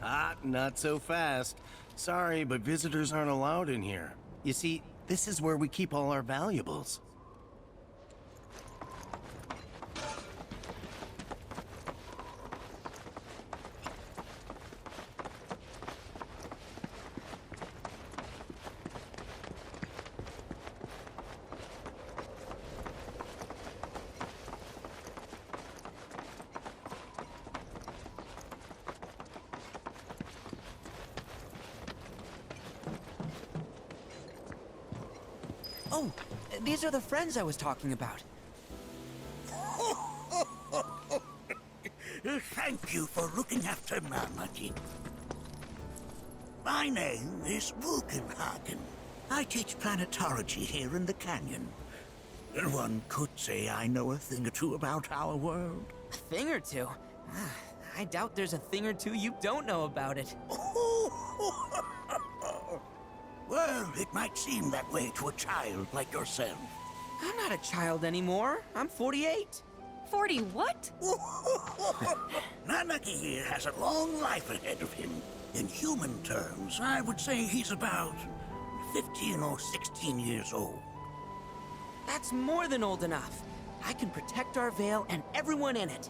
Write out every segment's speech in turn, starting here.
Ah, not so fast. Sorry, but visitors aren't allowed in here. You see, this is where we keep all our valuables. Oh, these are the friends I was talking about. Thank you for looking after Marmaduke. My name is Wugenhagen. I teach planetology here in the canyon. One could say I know a thing or two about our world. A thing or two? I doubt there's a thing or two you don't know about it. Well, it might seem that way to a child like yourself. I'm not a child anymore. I'm 48. 40 what? Nanaki here has a long life ahead of him. In human terms, I would say he's about 15 or 16 years old. That's more than old enough. I can protect our Veil and everyone in it.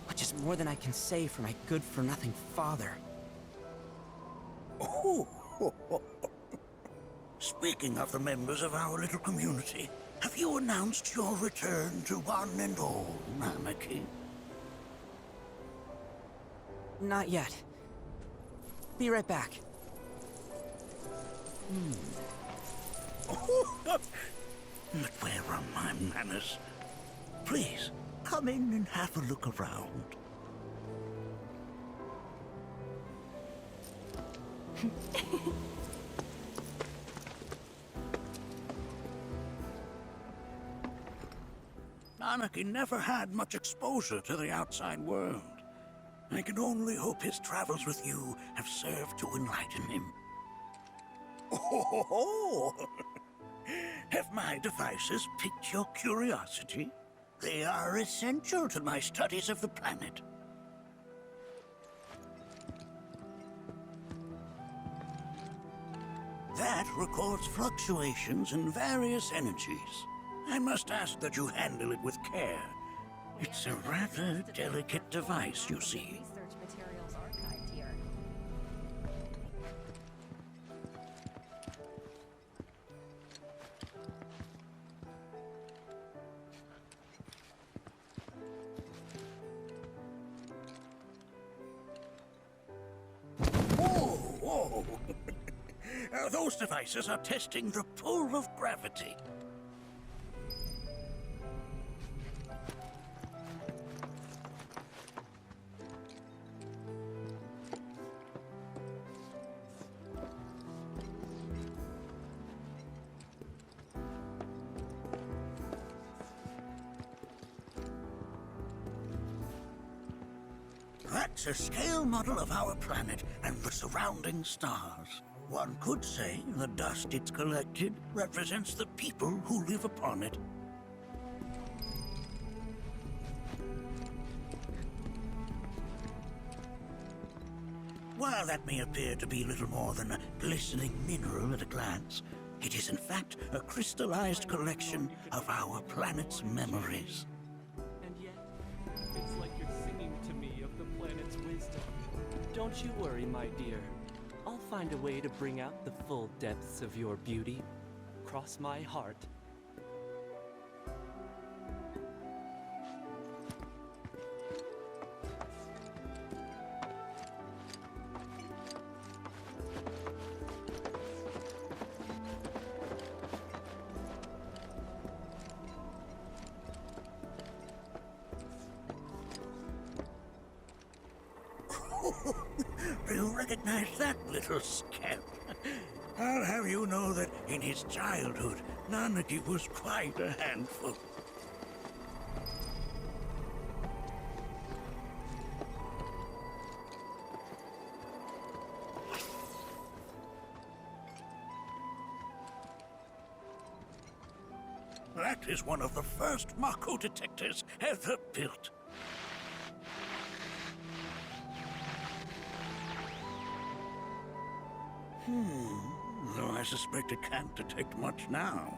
Which is more than I can say for my good-for-nothing father. Speaking of the members of our little community, have you announced your return to one and all, Nanaki? Not yet. Be right back. But where are my manners? Please, come in and have a look around. Nanaki never had much exposure to the outside world. I can only hope his travels with you have served to enlighten him. Oh, have my devices piqued your curiosity? They are essential to my studies of the planet. That records fluctuations in various energies. I must ask that you handle it with care. It's a rather delicate device, you see. Research materials archived here. Whoa! Those devices are testing the pull of gravity. That's a scale model of our planet and the surrounding stars. One could say the dust it's collected represents the people who live upon it. While that may appear to be little more than a glistening mineral at a glance, it is in fact a crystallized collection of our planet's memories. And yet, it's like you're singing to me of the planet's wisdom. Don't you worry, my dear. I'll find a way to bring out the full depths of your beauty. Cross my heart. Do you recognize that little scamp? I'll have you know that in his childhood, Nanaki was quite a handful. That is one of the first Mako detectors ever built. Though I suspect it can't detect much now.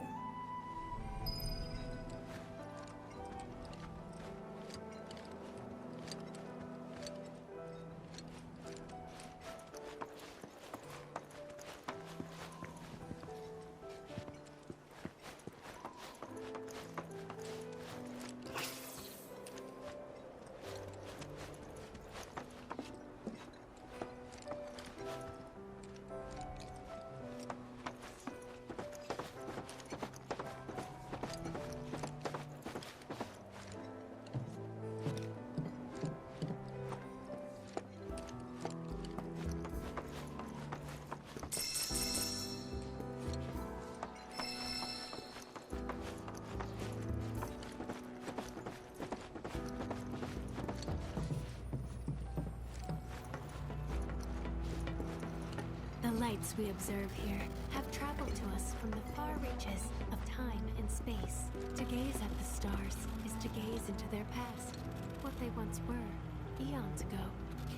The lights we observe here have traveled to us from the far reaches of time and space. To gaze at the stars is to gaze into their past, what they once were, eons ago.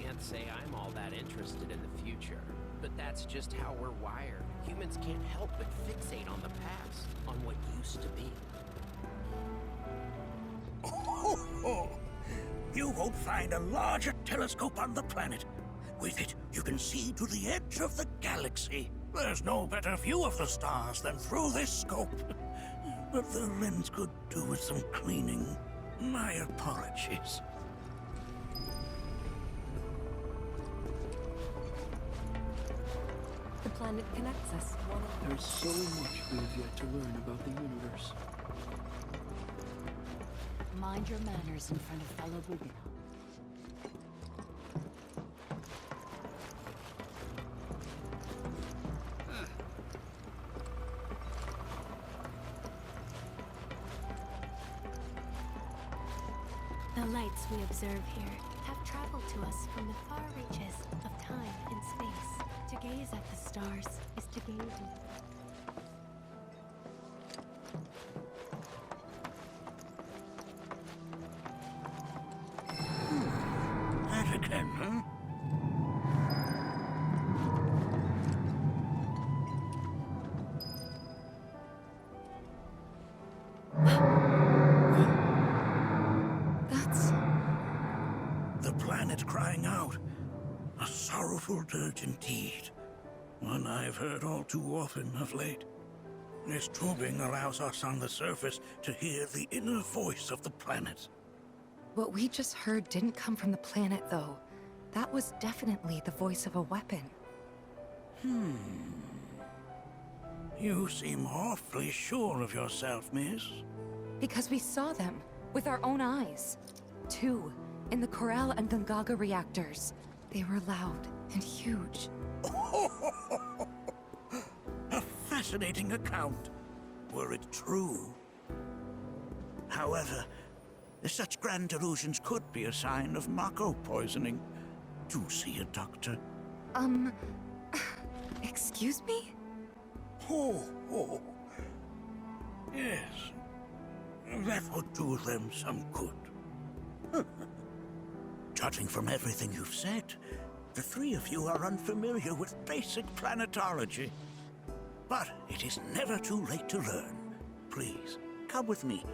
Can't say I'm all that interested in the future, but that's just how we're wired. Humans can't help but fixate on the past, on what used to be. You won't find a larger telescope on the planet. With it, you can see to the edge of the galaxy. There's no better view of the stars than through this scope. But the lens could do with some cleaning. My apologies. The planet connects us. There's so much we have yet to learn about the universe. Mind your manners in front of fellow Boogaloo. The lights we observe here have traveled to us from the far reaches of time and space. To gaze at the stars is to gaze into... That again, huh? That's... The planet crying out. A sorrowful dirge indeed. One I've heard all too often of late. This tubing allows us on the surface to hear the inner voice of the planet. What we just heard didn't come from the planet, though. That was definitely the voice of a weapon. You seem awfully sure of yourself, miss. Because we saw them, with our own eyes. Two, in the Corral and Gungaga reactors. They were loud and huge. A fascinating account, were it true. However, such grand delusions could be a sign of Mako poisoning. Do see a doctor. Excuse me? Oh. Yes. That would do them some good. Judging from everything you've said, the three of you are unfamiliar with basic planetology. But it is never too late to learn. Please, come with me.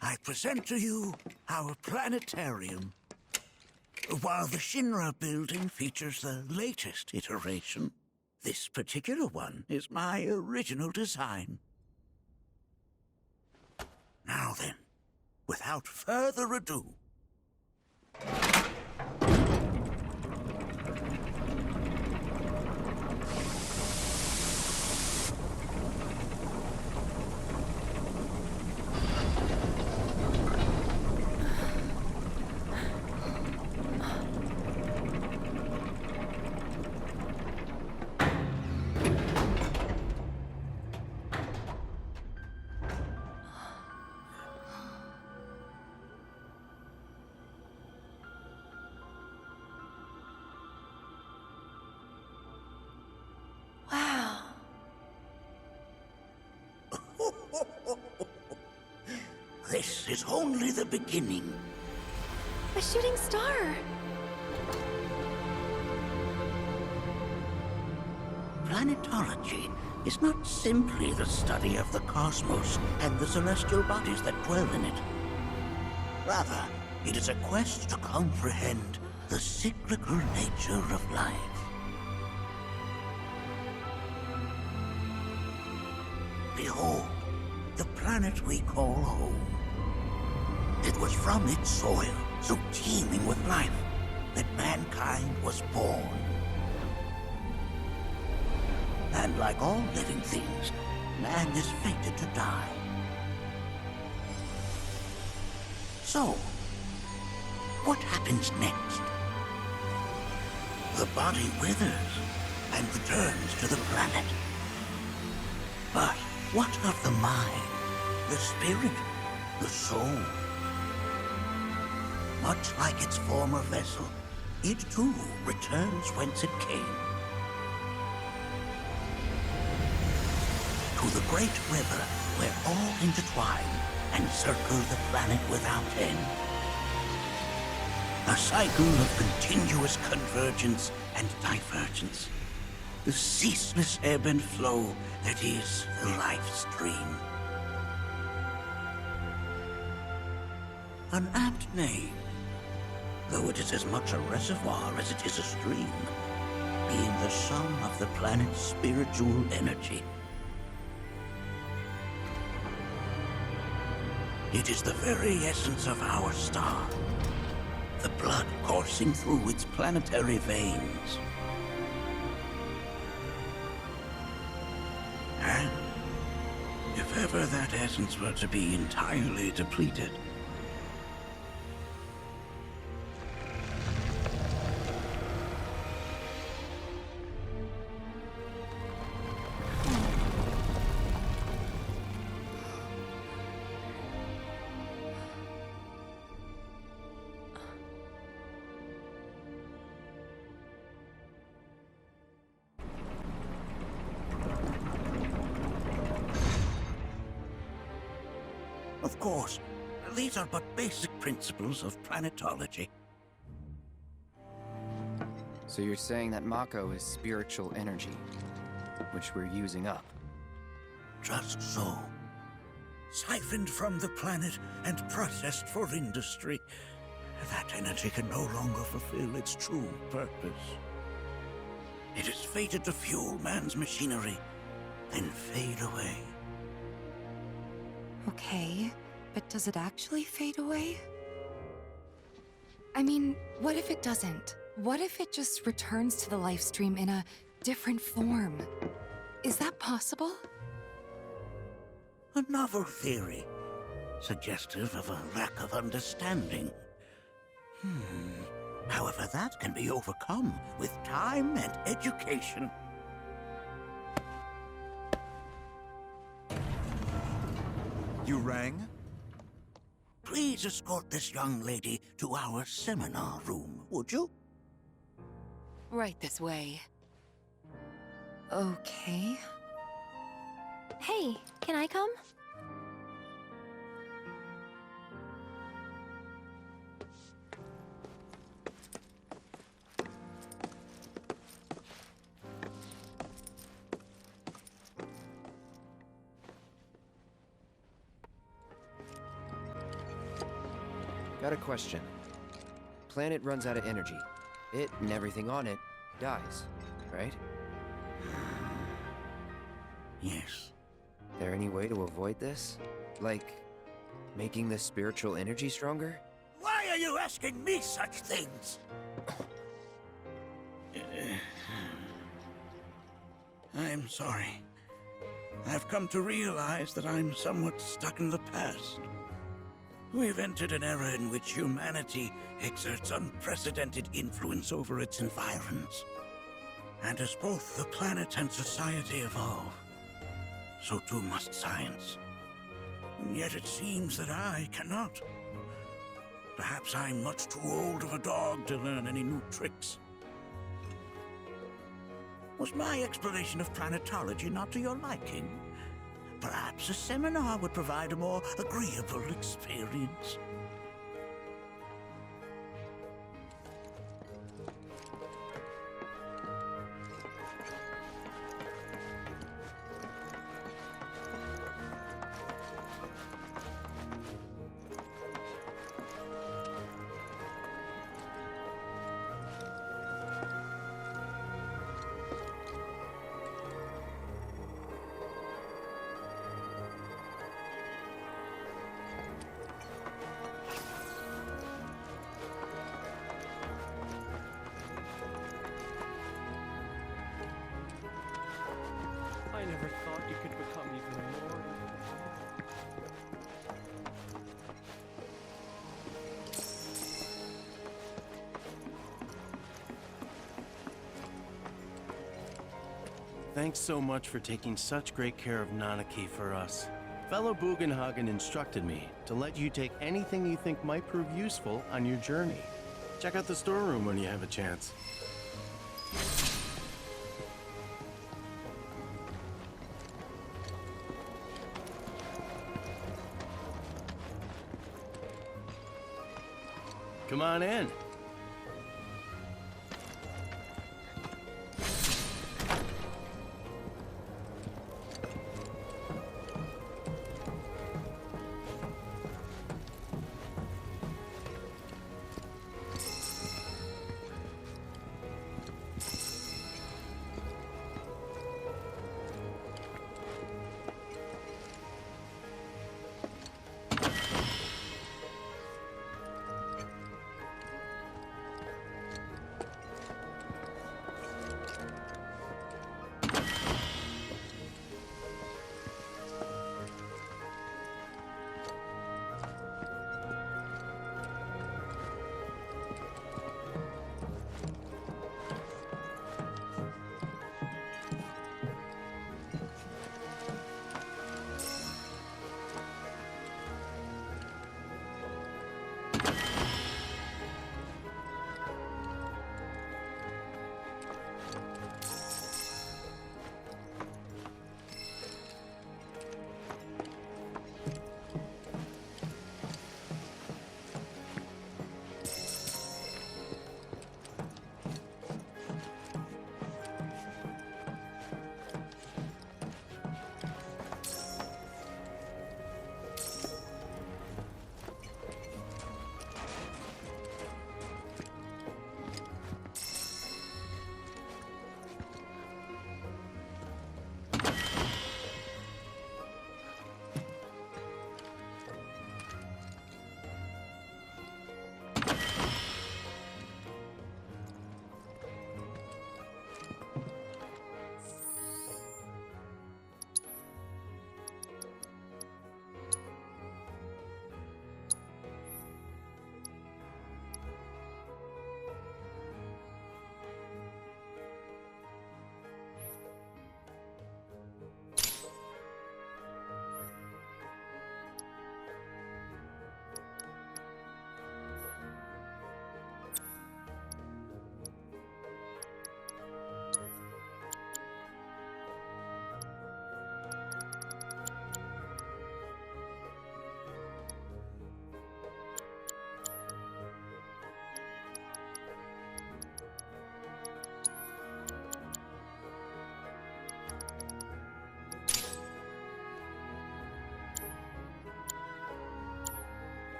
I present to you our planetarium. While the Shinra building features the latest iteration, this particular one is my original design. Now then, without further ado, This is only the beginning. A shooting star! Planetology is not simply the study of the cosmos and the celestial bodies that dwell in it. Rather, it is a quest to comprehend the cyclical nature of life. Behold, the planet we call home. It was from its soil, so teeming with life, that mankind was born. And like all living things, man is fated to die. So, what happens next? The body withers and returns to the planet. But what of the mind, the spirit, the soul? Much like its former vessel, it too returns whence it came. To the great river where all intertwine and circle the planet without end. A cycle of continuous convergence and divergence. The ceaseless ebb and flow that is the life stream. An apt name, though it is as much a reservoir as it is a stream, being the sum of the planet's spiritual energy. It is the very essence of our star, the blood coursing through its planetary veins. And if ever that essence were to be entirely depleted, of course, these are but basic principles of planetology. So you're saying that Mako is spiritual energy, which we're using up? Just so. Siphoned from the planet and processed for industry, that energy can no longer fulfill its true purpose. It is fated to fuel man's machinery, then fade away. Okay, but does it actually fade away? I mean, what if it doesn't? What if it just returns to the life stream in a different form? Is that possible? A novel theory, suggestive of a lack of understanding. However, that can be overcome with time and education. You rang? Please escort this young lady to our seminar room, would you? Right this way. Okay. Hey, can I come? Got a question. Planet runs out of energy. It and everything on it dies, right? Yes. There any way to avoid this? Like, making the spiritual energy stronger? Why are you asking me such things? I'm sorry. I've come to realize that I'm somewhat stuck in the past. We've entered an era in which humanity exerts unprecedented influence over its environs. And as both the planet and society evolve, so too must science. And yet it seems that I cannot. Perhaps I'm much too old of a dog to learn any new tricks. Was my explanation of planetology not to your liking? Perhaps a seminar would provide a more agreeable experience. I never thought you could become even more. Thanks so much for taking such great care of Nanaki for us. Fellow Bugenhagen instructed me to let you take anything you think might prove useful on your journey. Check out the storeroom when you have a chance. Come on in.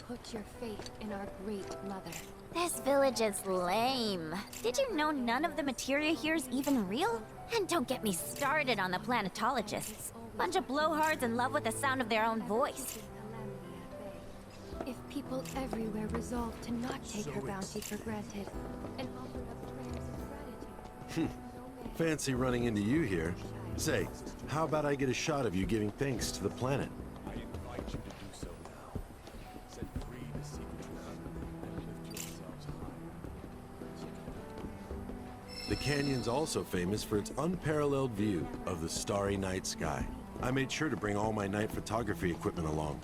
Put your faith in our great mother. This village is lame. Did you know none of the materia here is even real? And don't get me started on the planetologists. Bunch of blowhards in love with the sound of their own voice. If people everywhere resolved to not take her bounty for granted and offered up prayers of gratitude. Fancy running into you here. Say, how about I get a shot of you giving thanks to the planet? I invite you to do so now. Set free the secret and lift yourselves high. The canyon's also famous for its unparalleled view of the starry night sky. I made sure to bring all my night photography equipment along.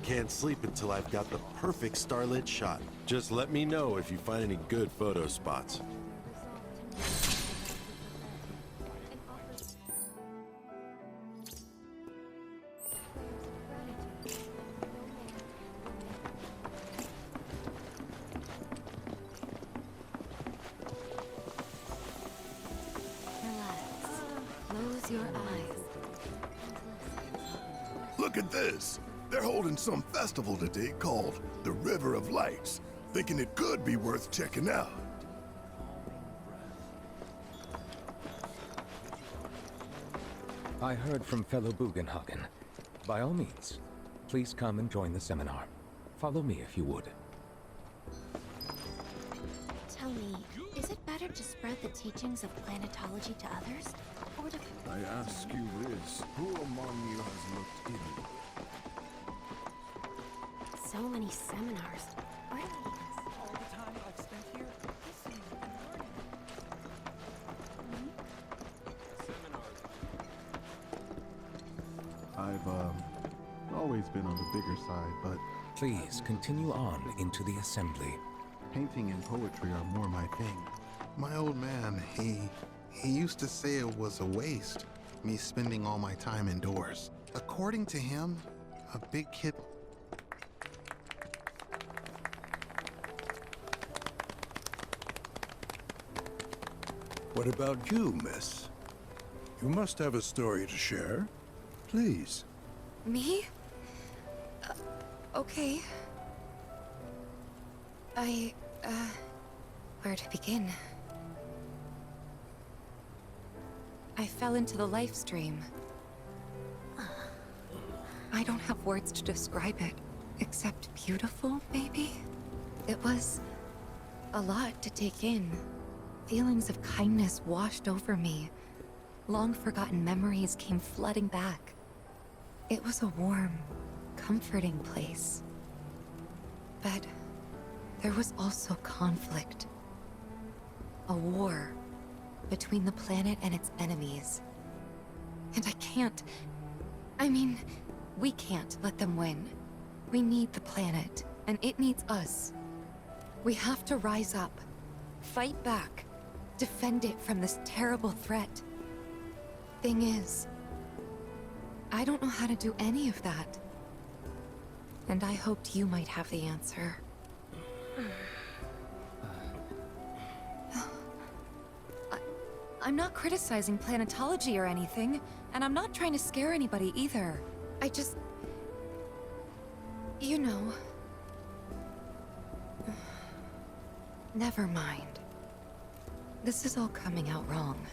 Can't sleep until I've got the perfect starlit shot. Just let me know if you find any good photo spots. Close your eyes. Look at this. They're holding some festival today called the River of Lights. Thinking it could be worth checking out. I heard from fellow Bugenhagen. By all means, please come and join the seminar. Follow me if you would. Tell me, is it better to spread the teachings of planetology to others? Or to... I ask you this, who among you has looked in? So many seminars. Where do they... All the time I've spent here, listening and learning. I've always been on the bigger side, but Please continue on into the assembly. painting and poetry are more my thing. My old man, he used to say it was a waste, me spending all my time indoors. According to him, a big kid... What about you, miss? You must have a story to share. Please. Me? Okay. Where to begin? I fell into the life stream. I don't have words to describe it, except beautiful, maybe? It was a lot to take in. Feelings of kindness washed over me. Long-forgotten memories came flooding back. It was a warm, comforting place. But there was also conflict. A war between the planet and its enemies. And we can't let them win. We need the planet, and it needs us. We have to rise up, fight back, defend it from this terrible threat. Thing is, I don't know how to do any of that. And I hoped you might have the answer. I'm not criticizing planetology or anything, and I'm not trying to scare anybody either. I just... You know... Never mind. This is all coming out wrong.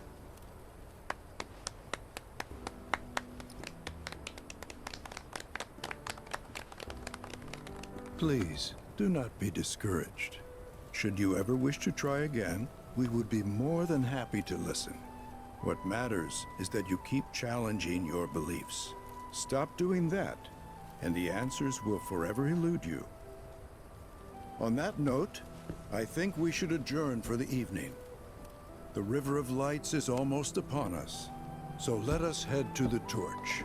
Please, do not be discouraged. Should you ever wish to try again, we would be more than happy to listen. What matters is that you keep challenging your beliefs. Stop doing that, and the answers will forever elude you. On that note, I think we should adjourn for the evening. The River of Lights is almost upon us, so let us head to the torch.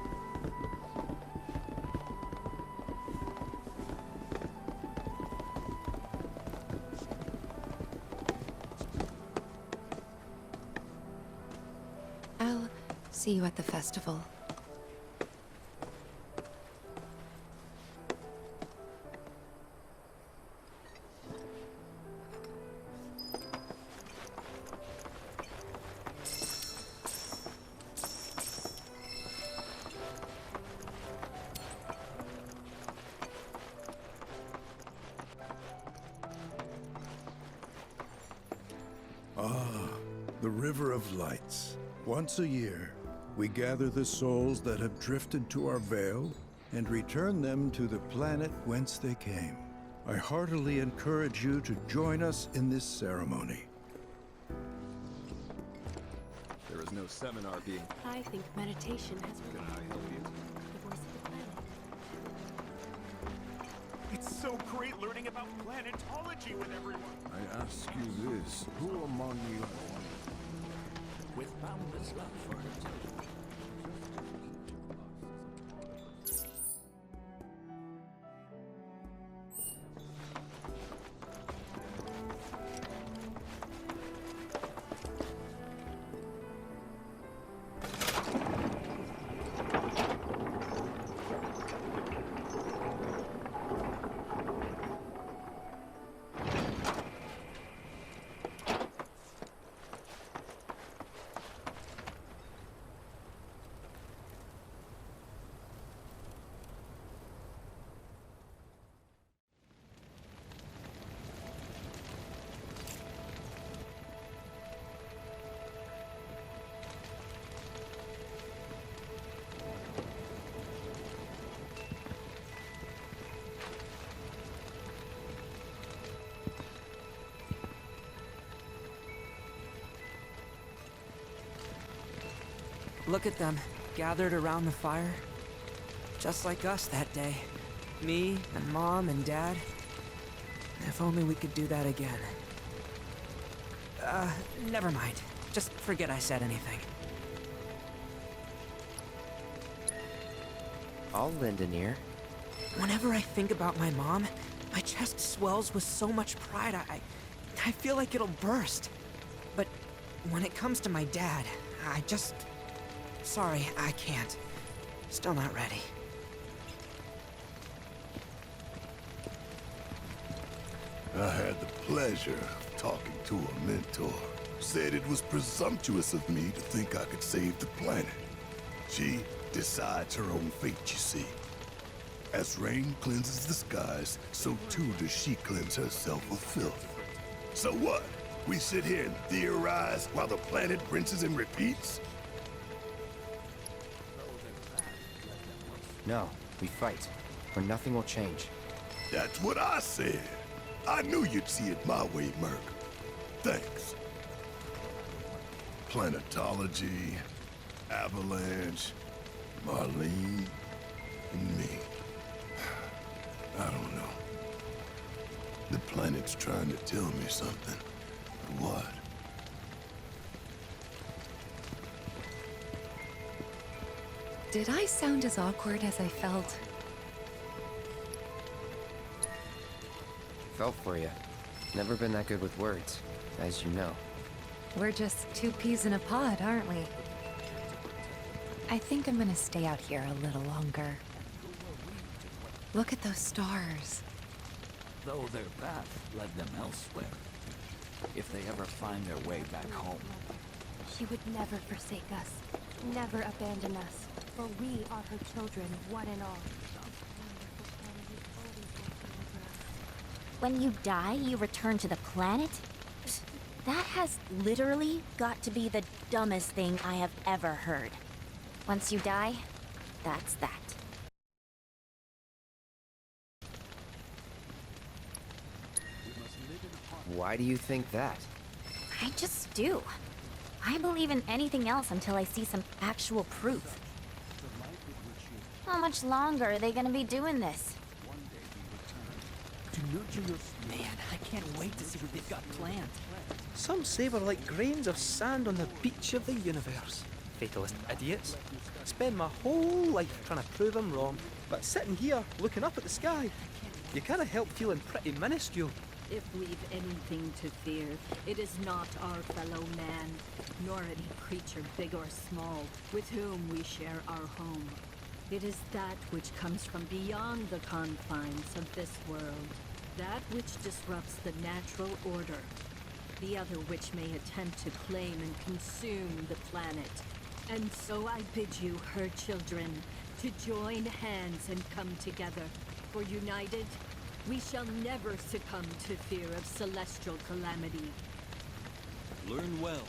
I'll see you at the festival. Ah, the River of Lights. Once a year, we gather the souls that have drifted to our veil and return them to the planet whence they came. I heartily encourage you to join us in this ceremony. There is no seminar being... I think meditation has... Can I help you? The voice of the planet. It's so great learning about planetology with everyone. I ask you this, who among you has... With boundless love for her Look at them, gathered around the fire. Just like us that day. Me and Mom and Dad. If only we could do that again. Never mind. Just forget I said anything. I'll lend an ear. Whenever I think about my mom, my chest swells with so much pride, I feel like it'll burst. But when it comes to my dad, I just... Sorry, I can't. Still not ready. I had the pleasure of talking to a mentor. Said it was presumptuous of me to think I could save the planet. She decides her own fate, you see. As rain cleanses the skies, so too does she cleanse herself of filth. So what? We sit here and theorize while the planet rinses and repeats? No, we fight, or nothing will change. That's what I said. I knew you'd see it my way, Merc. Thanks. Planetology, Avalanche, Marlene, and me. I don't know. The planet's trying to tell me something. But what? Did I sound as awkward as I felt? Felt for you. Never been that good with words, as you know. We're just two peas in a pod, aren't we? I think I'm gonna stay out here a little longer. Look at those stars. Though their path led them elsewhere. If they ever find their way back home. She would never forsake us, never abandon us, for we are her children, one and all. When you die, you return to the planet? That has literally got to be the dumbest thing I have ever heard. Once you die, that's that. Why do you think that? I just do. I believe in anything else until I see some actual proof. How much longer are they gonna be doing this? Man, I can't wait to see what they've got planned. Some say we're like grains of sand on the beach of the universe. Fatalist idiots. Spend my whole life trying to prove I'm wrong, but sitting here, looking up at the sky, you can't help feeling pretty minuscule. If we've anything to fear, it is not our fellow man, nor any creature big or small, with whom we share our home. It is that which comes from beyond the confines of this world, that which disrupts the natural order, the other which may attempt to claim and consume the planet. And so I bid you, her children, to join hands and come together, for united, we shall never succumb to fear of celestial calamity. Learn well.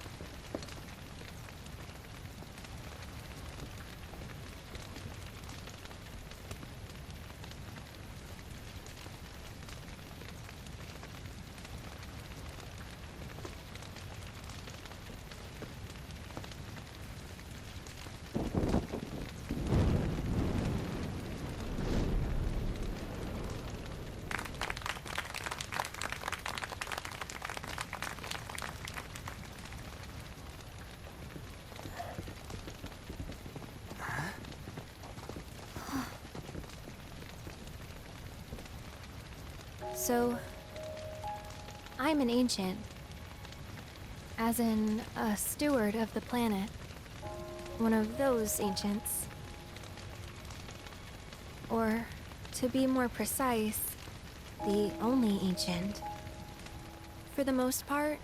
So, I'm an ancient. As in, a steward of the planet. One of those ancients. Or, to be more precise, the only ancient. For the most part,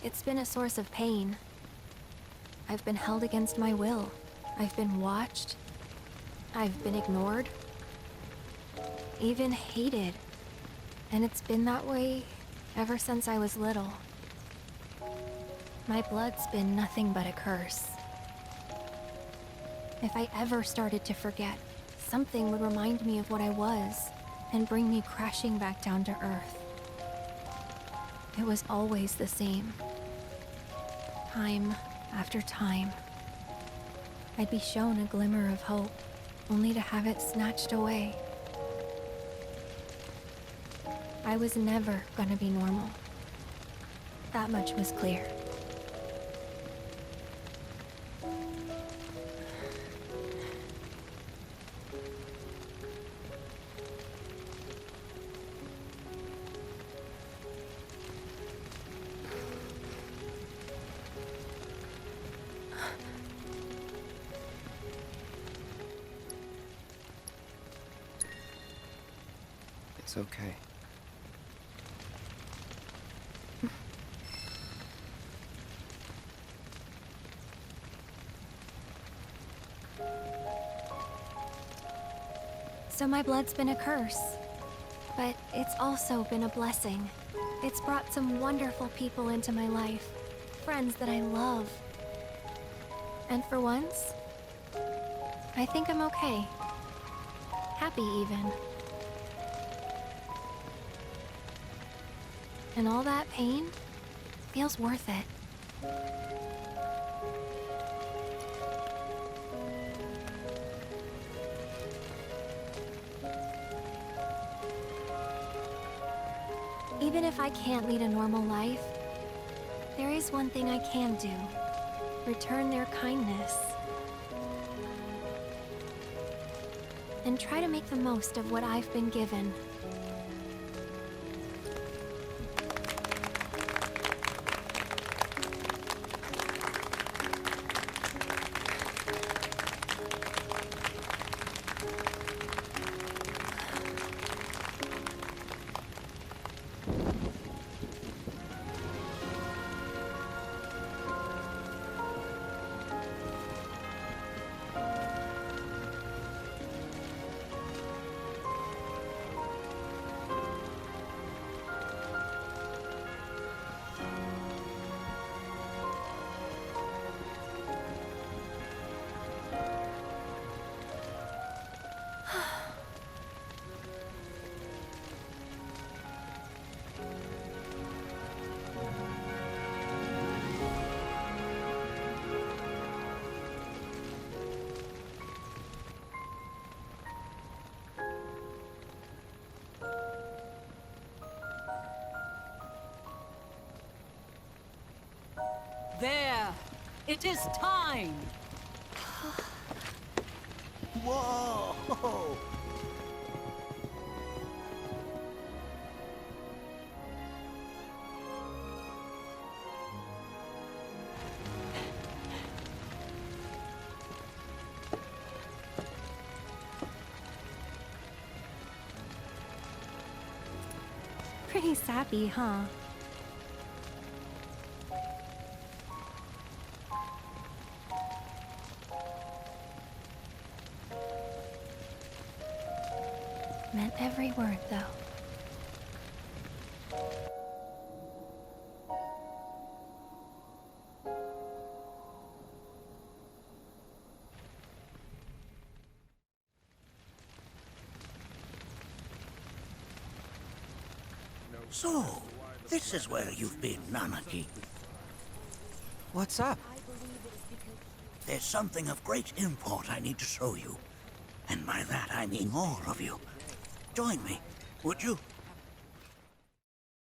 it's been a source of pain. I've been held against my will. I've been watched. I've been ignored. Even hated. And it's been that way ever since I was little. My blood's been nothing but a curse. If I ever started to forget, something would remind me of what I was and bring me crashing back down to Earth. It was always the same. Time after time. I'd be shown a glimmer of hope, only to have it snatched away. I was never gonna be normal. That much was clear. It's okay. So my blood's been a curse, but it's also been a blessing. It's brought some wonderful people into my life, friends that I love. And for once, I think I'm okay. Happy even. And all that pain feels worth it. Even if I can't lead a normal life, there is one thing I can do. Return their kindness. And try to make the most of what I've been given. There! It is time! Whoa! Pretty sappy, huh? Meant every word, though. So, this is where you've been, Nanaki. What's up? There's something of great import I need to show you. And by that I mean all of you. Join me, would you?